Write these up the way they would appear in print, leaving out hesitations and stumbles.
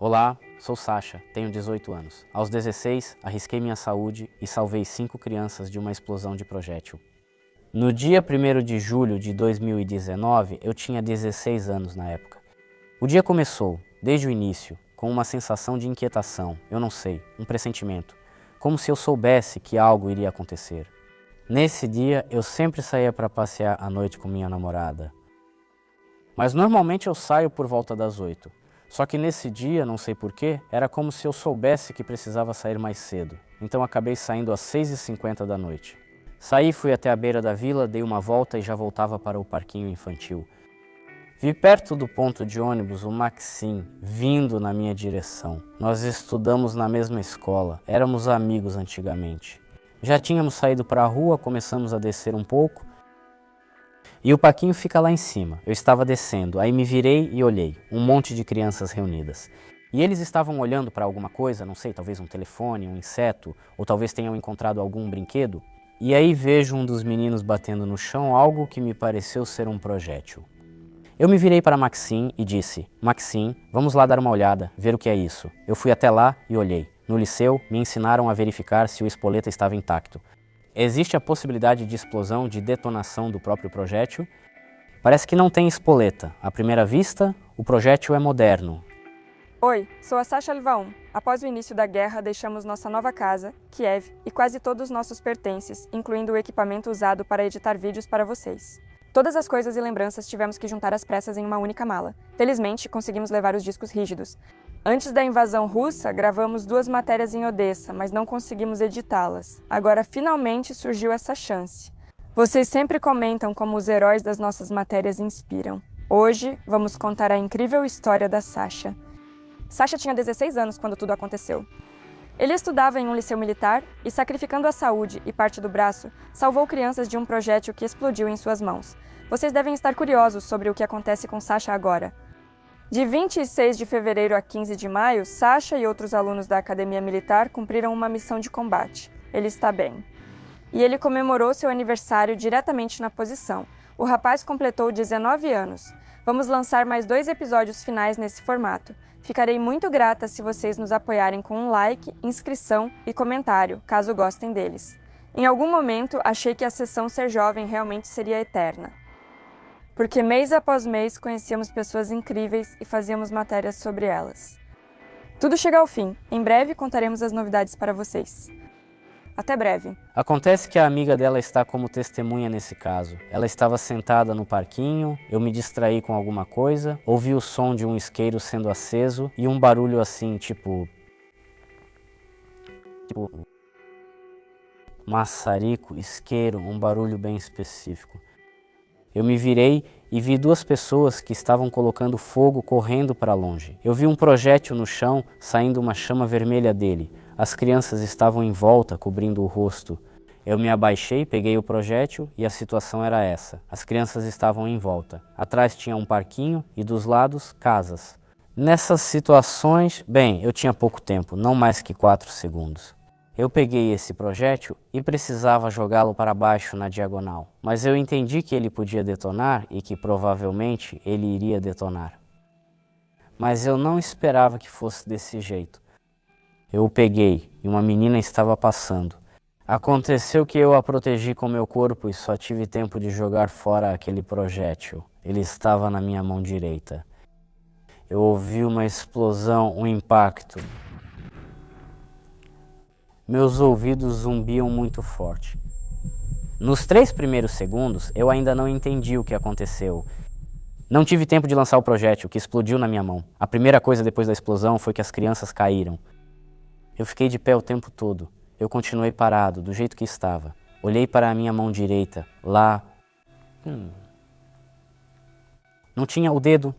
Olá, sou Sasha, tenho 18 anos. Aos 16, arrisquei minha saúde e salvei 5 crianças de uma explosão de projétil. No dia 1º de julho de 2019, eu tinha 16 anos na época. O dia começou, desde o início, com uma sensação de inquietação, eu não sei, um pressentimento, como se eu soubesse que algo iria acontecer. Nesse dia, eu sempre saía para passear à noite com minha namorada. Mas normalmente eu saio por volta das 8. Só que nesse dia, não sei porquê, era como se eu soubesse que precisava sair mais cedo. Então acabei saindo às 6h50 da noite. Saí, fui até a beira da vila, dei uma volta e já voltava para o parquinho infantil. Vi perto do ponto de ônibus o Maxim vindo na minha direção. Nós estudamos na mesma escola, éramos amigos antigamente. Já tínhamos saído para a rua, começamos a descer um pouco. E o parquinho fica lá em cima. Eu estava descendo, aí me virei e olhei. Um monte de crianças reunidas. E eles estavam olhando para alguma coisa, não sei, talvez um telefone, um inseto, ou talvez tenham encontrado algum brinquedo. E aí vejo um dos meninos batendo no chão algo que me pareceu ser um projétil. Eu me virei para Maxim e disse: Maxim, vamos lá dar uma olhada, ver o que é isso. Eu fui até lá e olhei. No liceu, me ensinaram a verificar se o espoleta estava intacto. Existe a possibilidade de explosão, de detonação do próprio projétil. Parece que não tem espoleta. À primeira vista, o projétil é moderno. Oi, sou a Sasha Lvaum. Após o início da guerra, deixamos nossa nova casa, Kiev, e quase todos os nossos pertences, incluindo o equipamento usado para editar vídeos para vocês. Todas as coisas e lembranças tivemos que juntar às pressas em uma única mala. Felizmente, conseguimos levar os discos rígidos. Antes da invasão russa, gravamos 2 matérias em Odessa, mas não conseguimos editá-las. Agora, finalmente, surgiu essa chance. Vocês sempre comentam como os heróis das nossas matérias inspiram. Hoje, vamos contar a incrível história da Sasha. Sasha tinha 16 anos quando tudo aconteceu. Ele estudava em um liceu militar e, sacrificando a saúde e parte do braço, salvou crianças de um projétil que explodiu em suas mãos. Vocês devem estar curiosos sobre o que acontece com Sasha agora. De 26 de fevereiro a 15 de maio, Sasha e outros alunos da Academia Militar cumpriram uma missão de combate. Ele está bem. E ele comemorou seu aniversário diretamente na posição. O rapaz completou 19 anos. Vamos lançar mais 2 episódios finais nesse formato. Ficarei muito grata se vocês nos apoiarem com um like, inscrição e comentário, caso gostem deles. Em algum momento, achei que a sessão Ser Jovem realmente seria eterna. Porque mês após mês conhecíamos pessoas incríveis e fazíamos matérias sobre elas. Tudo chega ao fim. Em breve contaremos as novidades para vocês. Até breve. Acontece que a amiga dela está como testemunha nesse caso. Ela estava sentada no parquinho, eu me distraí com alguma coisa, ouvi o som de um isqueiro sendo aceso e um barulho assim, tipo maçarico, isqueiro, um barulho bem específico. Eu me virei e vi 2 pessoas que estavam colocando fogo correndo para longe. Eu vi um projétil no chão, saindo uma chama vermelha dele. As crianças estavam em volta, cobrindo o rosto. Eu me abaixei, peguei o projétil e a situação era essa. As crianças estavam em volta. Atrás tinha um parquinho e dos lados, casas. Nessas situações, bem, eu tinha pouco tempo, não mais que 4 segundos. Eu peguei esse projétil e precisava jogá-lo para baixo na diagonal, mas eu entendi que ele podia detonar e que provavelmente ele iria detonar. Mas eu não esperava que fosse desse jeito. Eu o peguei e uma menina estava passando. Aconteceu que eu a protegi com meu corpo e só tive tempo de jogar fora aquele projétil. Ele estava na minha mão direita. Eu ouvi uma explosão, um impacto. Meus ouvidos zumbiam muito forte. Nos 3 primeiros segundos, eu ainda não entendi o que aconteceu. Não tive tempo de lançar o projétil, que explodiu na minha mão. A primeira coisa depois da explosão foi que as crianças caíram. Eu fiquei de pé o tempo todo. Eu continuei parado, do jeito que estava. Olhei para a minha mão direita, lá. Não tinha o dedo.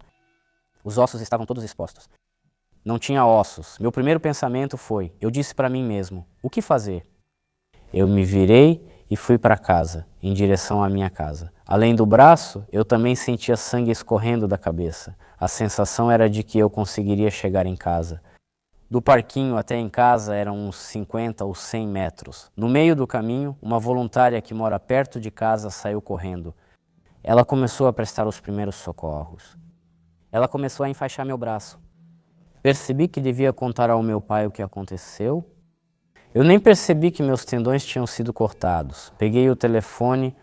Os ossos estavam todos expostos. Não tinha ossos. Meu primeiro pensamento foi, eu disse para mim mesmo, o que fazer? Eu me virei e fui para casa, em direção à minha casa. Além do braço, eu também sentia sangue escorrendo da cabeça. A sensação era de que eu conseguiria chegar em casa. Do parquinho até em casa eram uns 50 ou 100 metros. No meio do caminho, uma voluntária que mora perto de casa saiu correndo. Ela começou a prestar os primeiros socorros. Ela começou a enfaixar meu braço. Percebi que devia contar ao meu pai o que aconteceu. Eu nem percebi que meus tendões tinham sido cortados. Peguei o telefone.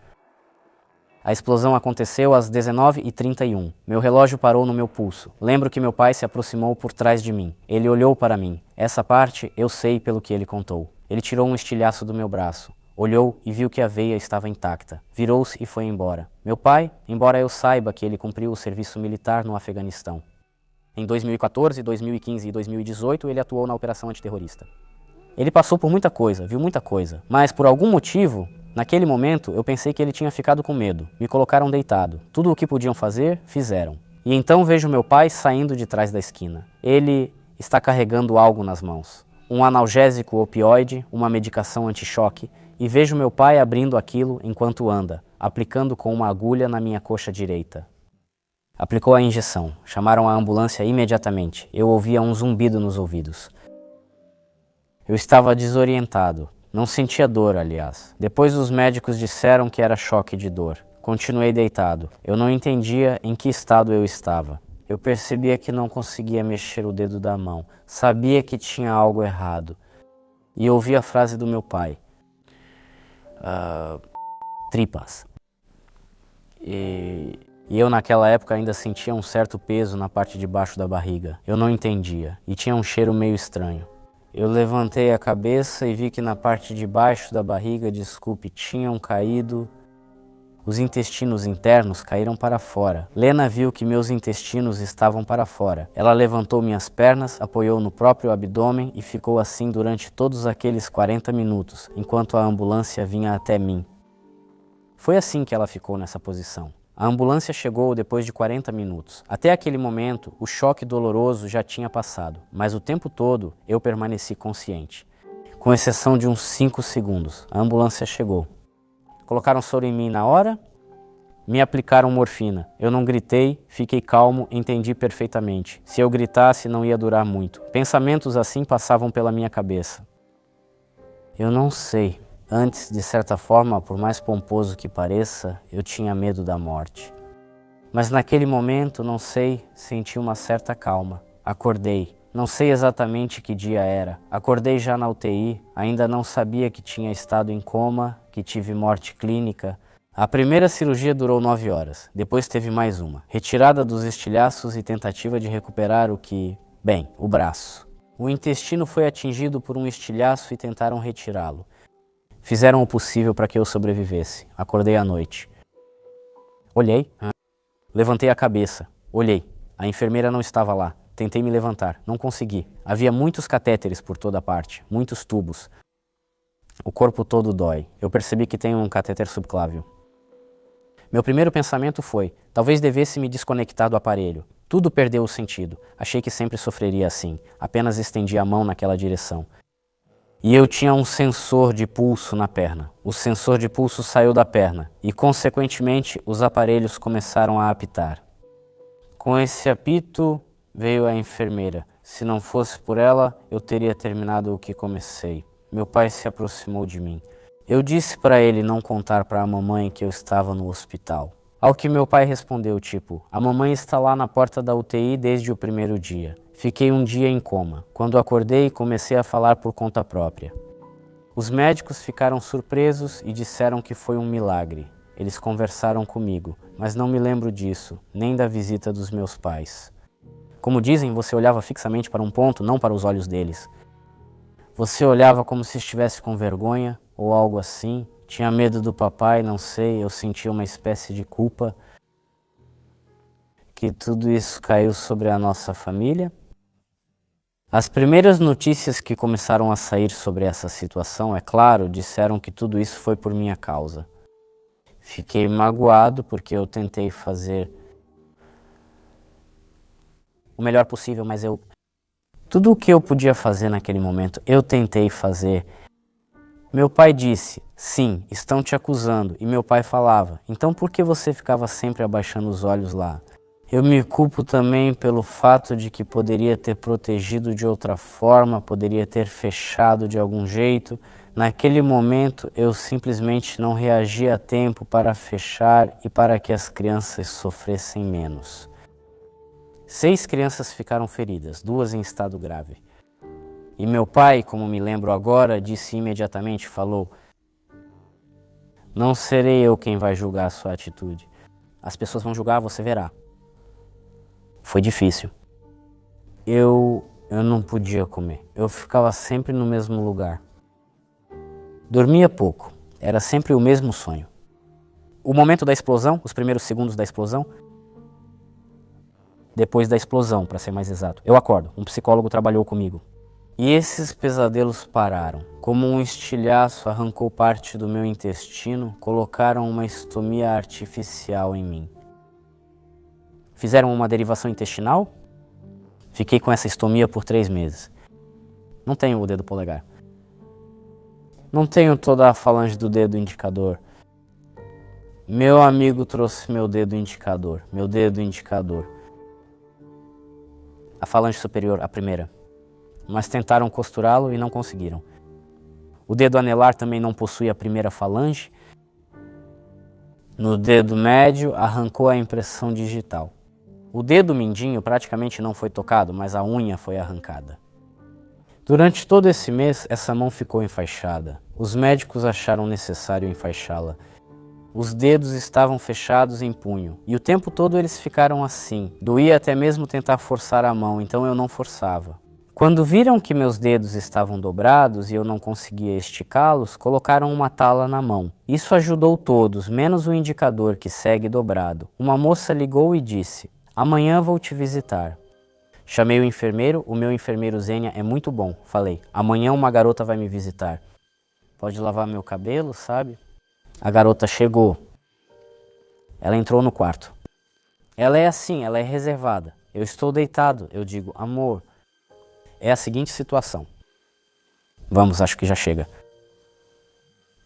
A explosão aconteceu às 19h31. Meu relógio parou no meu pulso. Lembro que meu pai se aproximou por trás de mim. Ele olhou para mim. Essa parte eu sei pelo que ele contou. Ele tirou um estilhaço do meu braço. Olhou e viu que a veia estava intacta. Virou-se e foi embora. Meu pai, embora eu saiba que ele cumpriu o serviço militar no Afeganistão. Em 2014, 2015 e 2018, ele atuou na operação antiterrorista. Ele passou por muita coisa, viu muita coisa, mas por algum motivo, naquele momento, eu pensei que ele tinha ficado com medo. Me colocaram deitado. Tudo o que podiam fazer, fizeram. E então vejo meu pai saindo de trás da esquina. Ele está carregando algo nas mãos. Um analgésico opioide, uma medicação anti-choque, e vejo meu pai abrindo aquilo enquanto anda, aplicando com uma agulha na minha coxa direita. Aplicou a injeção. Chamaram a ambulância imediatamente. Eu ouvia um zumbido nos ouvidos. Eu estava desorientado. Não sentia dor, aliás. Depois os médicos disseram que era choque de dor. Continuei deitado. Eu não entendia em que estado eu estava. Eu percebia que não conseguia mexer o dedo da mão. Sabia que tinha algo errado. E ouvi a frase do meu pai. Tripas. E eu naquela época ainda sentia um certo peso na parte de baixo da barriga. Eu não entendia e tinha um cheiro meio estranho. Eu levantei a cabeça e vi que na parte de baixo da barriga, tinham caído. Os intestinos internos caíram para fora. Lena viu que meus intestinos estavam para fora. Ela levantou minhas pernas, apoiou no próprio abdômen e ficou assim durante todos aqueles 40 minutos, enquanto a ambulância vinha até mim. Foi assim que ela ficou nessa posição. A ambulância chegou depois de 40 minutos. Até aquele momento, o choque doloroso já tinha passado, mas o tempo todo eu permaneci consciente. Com exceção de uns 5 segundos, a ambulância chegou. Colocaram soro em mim na hora, me aplicaram morfina. Eu não gritei, fiquei calmo, entendi perfeitamente. Se eu gritasse, não ia durar muito. Pensamentos assim passavam pela minha cabeça. Eu não sei. Antes, de certa forma, por mais pomposo que pareça, eu tinha medo da morte. Mas naquele momento, não sei, senti uma certa calma. Acordei. Não sei exatamente que dia era. Acordei já na UTI, ainda não sabia que tinha estado em coma, que tive morte clínica. A primeira cirurgia durou 9 horas, depois teve mais uma. Retirada dos estilhaços e tentativa de recuperar o braço. O intestino foi atingido por um estilhaço e tentaram retirá-lo. Fizeram o possível para que eu sobrevivesse. Acordei à noite. Olhei, levantei a cabeça, olhei. A enfermeira não estava lá. Tentei me levantar, não consegui. Havia muitos catéteres por toda parte, muitos tubos. O corpo todo dói. Eu percebi que tenho um catéter subclávio. Meu primeiro pensamento foi, talvez devesse me desconectar do aparelho. Tudo perdeu o sentido. Achei que sempre sofreria assim. Apenas estendi a mão naquela direção. E eu tinha um sensor de pulso na perna. O sensor de pulso saiu da perna e, consequentemente, os aparelhos começaram a apitar. Com esse apito, veio a enfermeira. Se não fosse por ela, eu teria terminado o que comecei. Meu pai se aproximou de mim. Eu disse para ele não contar para a mamãe que eu estava no hospital. Ao que meu pai respondeu, a mamãe está lá na porta da UTI desde o primeiro dia. Fiquei um dia em coma. Quando acordei, comecei a falar por conta própria. Os médicos ficaram surpresos e disseram que foi um milagre. Eles conversaram comigo, mas não me lembro disso, nem da visita dos meus pais. Como dizem, você olhava fixamente para um ponto, não para os olhos deles. Você olhava como se estivesse com vergonha ou algo assim. Tinha medo do papai, não sei, eu sentia uma espécie de culpa. Que tudo isso caiu sobre a nossa família. As primeiras notícias que começaram a sair sobre essa situação, é claro, disseram que tudo isso foi por minha causa. Fiquei magoado porque eu tentei fazer o melhor possível, mas tudo o que eu podia fazer naquele momento, eu tentei fazer. Meu pai disse, sim, estão te acusando. E meu pai falava, então por que você ficava sempre abaixando os olhos lá? Eu me culpo também pelo fato de que poderia ter protegido de outra forma, poderia ter fechado de algum jeito. Naquele momento, eu simplesmente não reagi a tempo para fechar e para que as crianças sofressem menos. 6 crianças ficaram feridas, 2 em estado grave. E meu pai, como me lembro agora, disse imediatamente, falou: não serei eu quem vai julgar a sua atitude. As pessoas vão julgar, você verá. Foi difícil. Eu não podia comer. Eu ficava sempre no mesmo lugar. Dormia pouco. Era sempre o mesmo sonho. O momento da explosão, os primeiros segundos da explosão, depois da explosão, para ser mais exato, eu acordo. Um psicólogo trabalhou comigo. E esses pesadelos pararam. Como um estilhaço arrancou parte do meu intestino, colocaram uma estomia artificial em mim. Fizeram uma derivação intestinal. Fiquei com essa estomia por 3 meses. Não tenho o dedo polegar. Não tenho toda a falange do dedo indicador. Meu amigo trouxe meu dedo indicador. Meu dedo indicador. A falange superior, a primeira. Mas tentaram costurá-lo e não conseguiram. O dedo anelar também não possui a primeira falange. No dedo médio arrancou a impressão digital. O dedo mindinho praticamente não foi tocado, mas a unha foi arrancada. Durante todo esse mês, essa mão ficou enfaixada. Os médicos acharam necessário enfaixá-la. Os dedos estavam fechados em punho, e o tempo todo eles ficaram assim. Doía até mesmo tentar forçar a mão, então eu não forçava. Quando viram que meus dedos estavam dobrados e eu não conseguia esticá-los, colocaram uma tala na mão. Isso ajudou todos, menos o indicador que segue dobrado. Uma moça ligou e disse: amanhã vou te visitar. Chamei o enfermeiro, o meu enfermeiro Zênia é muito bom. Falei: amanhã uma garota vai me visitar. Pode lavar meu cabelo, sabe? A garota chegou. Ela entrou no quarto. Ela é assim, ela é reservada. Eu estou deitado, eu digo: amor, é a seguinte situação. Vamos, acho que já chega.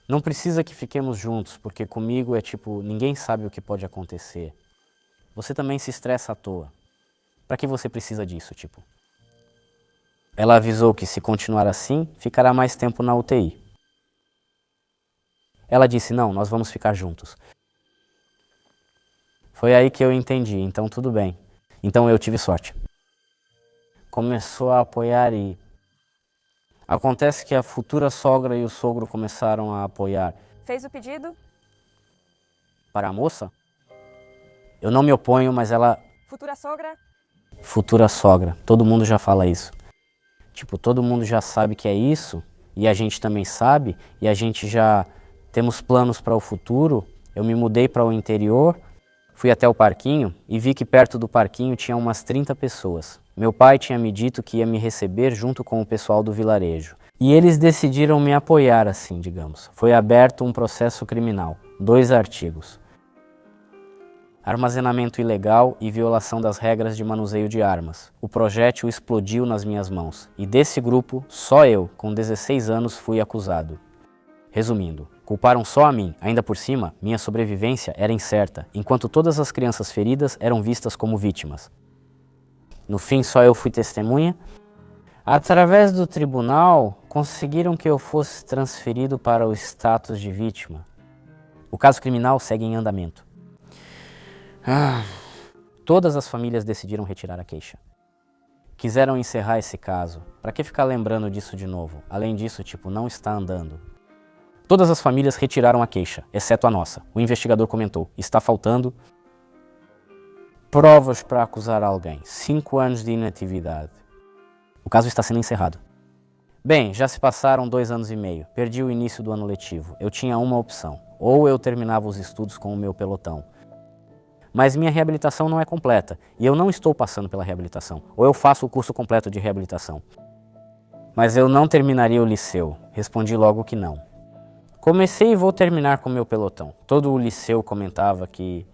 Não precisa que fiquemos juntos, porque comigo é tipo, ninguém sabe o que pode acontecer. Você também se estressa à toa. Pra que você precisa disso, tipo? Ela avisou que se continuar assim, ficará mais tempo na UTI. Ela disse: não, nós vamos ficar juntos. Foi aí que eu entendi, então tudo bem. Então eu tive sorte. Começou a apoiar e... Acontece que a futura sogra e o sogro começaram a apoiar. Fez o pedido? Para a moça? Eu não me oponho, mas ela... Futura sogra? Futura sogra. Todo mundo já fala isso. Tipo, todo mundo já sabe que é isso, e a gente também sabe, e a gente já temos planos para o futuro. Eu me mudei para o interior, fui até o parquinho e vi que perto do parquinho tinha umas 30 pessoas. Meu pai tinha me dito que ia me receber junto com o pessoal do vilarejo. E eles decidiram me apoiar assim, digamos. Foi aberto um processo criminal, 2 artigos. Armazenamento ilegal e violação das regras de manuseio de armas. O projétil explodiu nas minhas mãos. E desse grupo, só eu, com 16 anos, fui acusado. Resumindo, culparam só a mim. Ainda por cima, minha sobrevivência era incerta, enquanto todas as crianças feridas eram vistas como vítimas. No fim, só eu fui testemunha. Através do tribunal, conseguiram que eu fosse transferido para o status de vítima. O caso criminal segue em andamento. Todas as famílias decidiram retirar a queixa. Quiseram encerrar esse caso. Para que ficar lembrando disso de novo? Além disso, tipo, não está andando. Todas as famílias retiraram a queixa, exceto a nossa. O investigador comentou: está faltando provas para acusar alguém. 5 anos de inatividade. O caso está sendo encerrado. Bem, já se passaram 2 anos e meio. Perdi o início do ano letivo. Eu tinha uma opção. Ou eu terminava os estudos com o meu pelotão. Mas minha reabilitação não é completa. E eu não estou passando pela reabilitação. Ou eu faço o curso completo de reabilitação. Mas eu não terminaria o liceu. Respondi logo que não. Comecei e vou terminar com o meu pelotão. Todo o liceu comentava que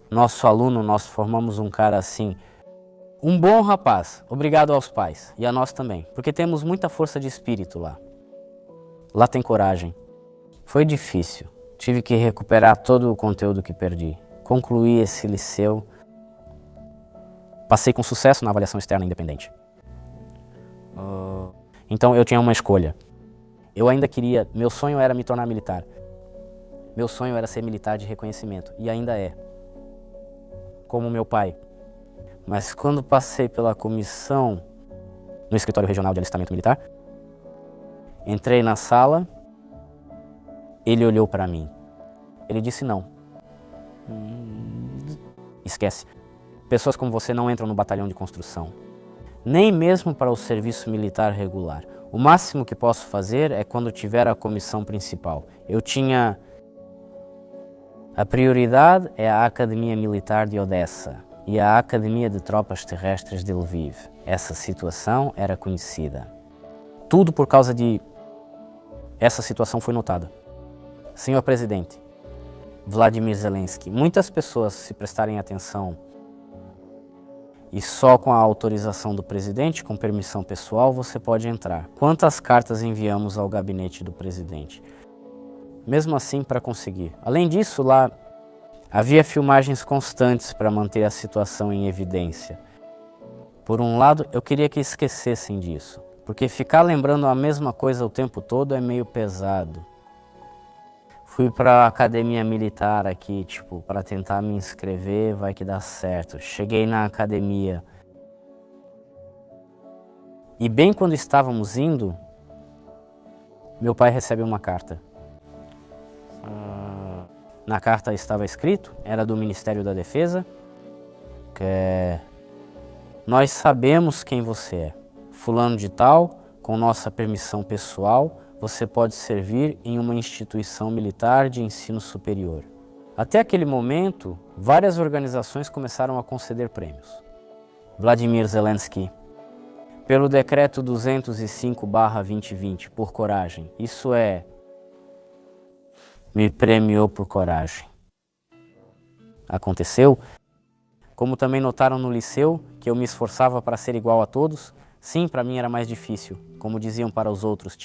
nosso aluno, nós formamos um cara assim, um bom rapaz, obrigado aos pais, e a nós também, porque temos muita força de espírito lá. Lá tem coragem. Foi difícil, tive que recuperar todo o conteúdo que perdi. Concluí esse liceu, passei com sucesso na avaliação externa independente. Então eu tinha uma escolha. Eu ainda queria, meu sonho era me tornar militar. Meu sonho era ser militar de reconhecimento, e ainda é. Como meu pai. Mas quando passei pela comissão no escritório regional de alistamento militar, entrei na sala, ele olhou para mim. Ele disse não. Esquece. Pessoas como você não entram no batalhão de construção. Nem mesmo para o serviço militar regular. O máximo que posso fazer é quando tiver a comissão principal. A prioridade é a Academia Militar de Odessa e a Academia de Tropas Terrestres de Lviv. Essa situação era conhecida. Tudo por causa de... Essa situação foi notada. Senhor Presidente, Vladimir Zelensky, muitas pessoas, se prestarem atenção, e só com a autorização do presidente, com permissão pessoal, você pode entrar. Quantas cartas enviamos ao gabinete do presidente? Mesmo assim, para conseguir. Além disso, lá havia filmagens constantes para manter a situação em evidência. Por um lado, eu queria que esquecessem disso, porque ficar lembrando a mesma coisa o tempo todo é meio pesado. Fui para a academia militar aqui, para tentar me inscrever, vai que dá certo. Cheguei na academia. E bem quando estávamos indo, meu pai recebe uma carta. Na carta estava escrito, era do Ministério da Defesa, que nós sabemos quem você é. Fulano de tal, com nossa permissão pessoal, você pode servir em uma instituição militar de ensino superior. Até aquele momento, várias organizações começaram a conceder prêmios. Vladimir Zelensky, pelo decreto 205/2020, por coragem. Isso é, me premiou por coragem. Aconteceu? Como também notaram no liceu, que eu me esforçava para ser igual a todos, sim, para mim era mais difícil. Como diziam para os outros,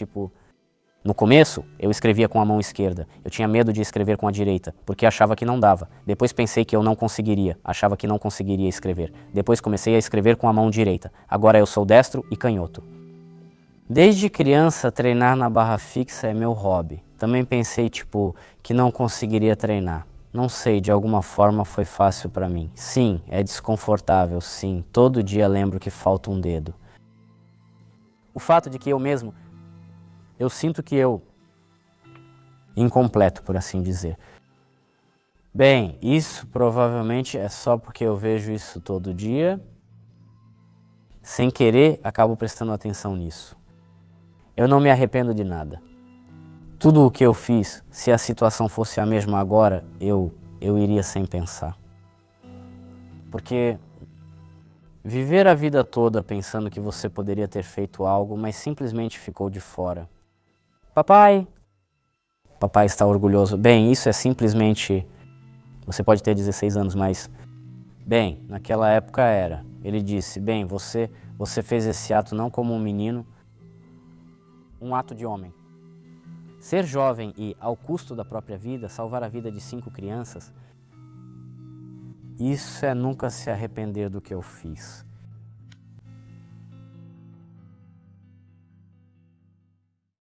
no começo, eu escrevia com a mão esquerda. Eu tinha medo de escrever com a direita, porque achava que não dava. Depois pensei que eu não conseguiria, achava que não conseguiria escrever. Depois comecei a escrever com a mão direita. Agora eu sou destro e canhoto. Desde criança, treinar na barra fixa é meu hobby. Também pensei, que não conseguiria treinar. Não sei, de alguma forma foi fácil para mim. Sim, é desconfortável, sim. Todo dia lembro que falta um dedo. O fato de que eu sinto que incompleto, por assim dizer. Bem, isso provavelmente é só porque eu vejo isso todo dia. Sem querer, acabo prestando atenção nisso. Eu não me arrependo de nada. Tudo o que eu fiz, se a situação fosse a mesma agora, eu iria sem pensar. Porque viver a vida toda pensando que você poderia ter feito algo, mas simplesmente ficou de fora. Papai! Papai está orgulhoso. Bem, isso é simplesmente... Você pode ter 16 anos, mas... Bem, naquela época era. Ele disse, bem, você fez esse ato não como um menino, um ato de homem. Ser jovem e, ao custo da própria vida, salvar a vida de 5 crianças, isso é nunca se arrepender do que eu fiz.